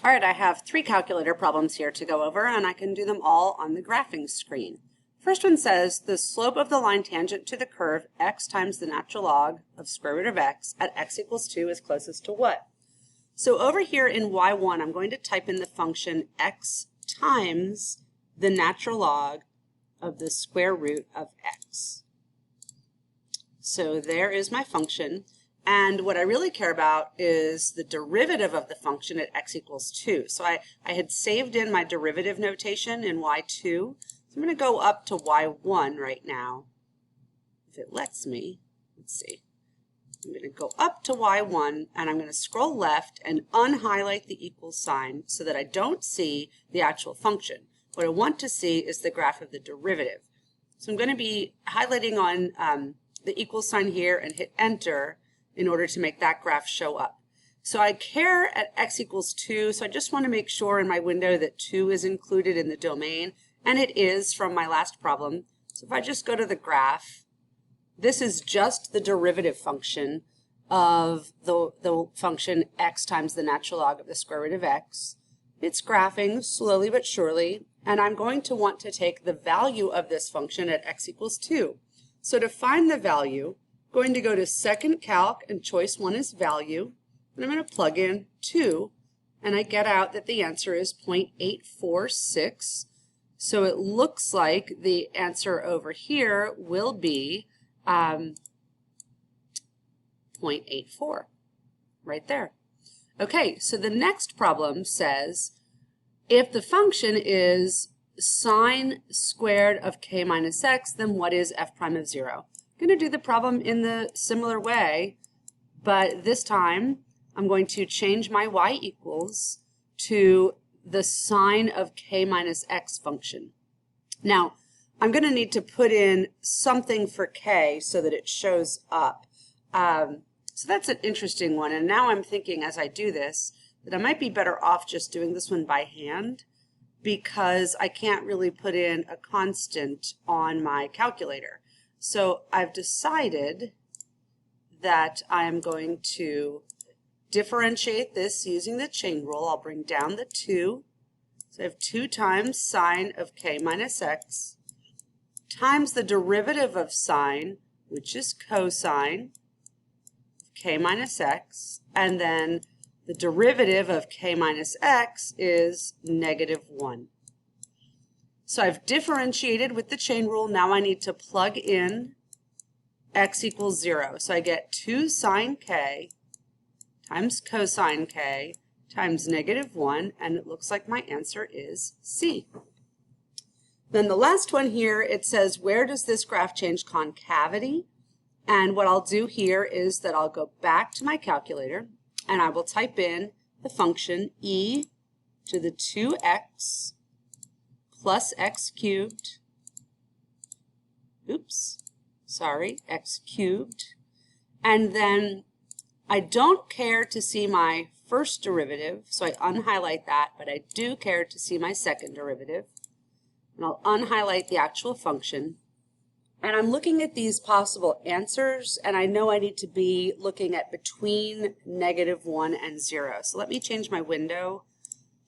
All right, I have 3 calculator problems here to go over, and I can do them all on the graphing screen. First one says the slope of the line tangent to the curve x times the natural log of square root of x at x equals 2 is closest to what? So over here in y1, I'm going to type in the function x times the natural log of the square root of x. So there is my function. And what I really care about is the derivative of the function at x equals 2. So I had saved in my derivative notation in y2. So I'm going to go up to y1 right now. If it lets me, let's see. I'm going to go up to y1 and I'm going to scroll left and unhighlight the equal sign so that I don't see the actual function. What I want to see is the graph of the derivative. So I'm going to be highlighting on the equal sign here and hit enter in order to make that graph show up. So I care at x equals 2, so I just want to make sure in my window that 2 is included in the domain, and it is from my last problem. So if I just go to the graph, this is just the derivative function of the function x times the natural log of the square root of x. It's graphing slowly but surely, and I'm going to want to take the value of this function at x equals 2. So to find the value, going to go to second calc and choice 1 is value, and I'm going to plug in 2, and I get out that the answer is 0.846. So it looks like the answer over here will be 0.84 right there. Okay, so the next problem says if the function is sine squared of k minus x, then what is f prime of 0? I'm going to do the problem in the similar way, but this time I'm going to change my y equals to the sine of k minus x function. Now, I'm going to need to put in something for k so that it shows up. So that's an interesting one, and now I'm thinking as I do this that I might be better off just doing this one by hand because I can't really put in a constant on my calculator. So I've decided that I am going to differentiate this using the chain rule. I'll bring down the 2. So I have 2 times sine of k minus x times the derivative of sine, which is cosine of k minus x, and then the derivative of k minus x is -1. So I've differentiated with the chain rule. Now I need to plug in x equals 0. So I get 2 sine k times cosine k times -1, and it looks like my answer is C. Then the last one here, it says, where does this graph change concavity? And what I'll do here is that I'll go back to my calculator and I will type in the function e to the 2x plus x cubed, x cubed, and then I don't care to see my first derivative, so I unhighlight that, but I do care to see my second derivative, and I'll unhighlight the actual function, and I'm looking at these possible answers, and I know I need to be looking at between -1 and 0, so let me change my window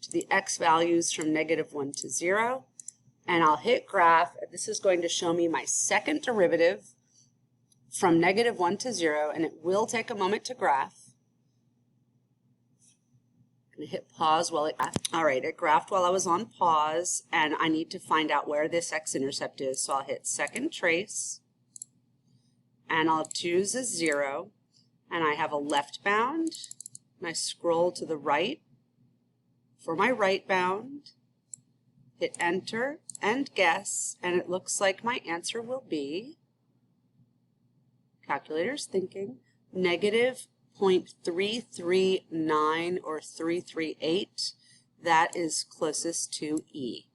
to the x values from -1 to 0, and I'll hit graph. This is going to show me my second derivative from -1 to 0, and it will take a moment to graph. I'm going to hit pause while it graphed. All right, it graphed while I was on pause, and I need to find out where this x-intercept is, so I'll hit second trace, and I'll choose a 0, and I have a left bound, and I scroll to the right for my right bound, hit enter and guess, and it looks like my answer will be, calculator's thinking, -0.339 or 338. That is closest to E.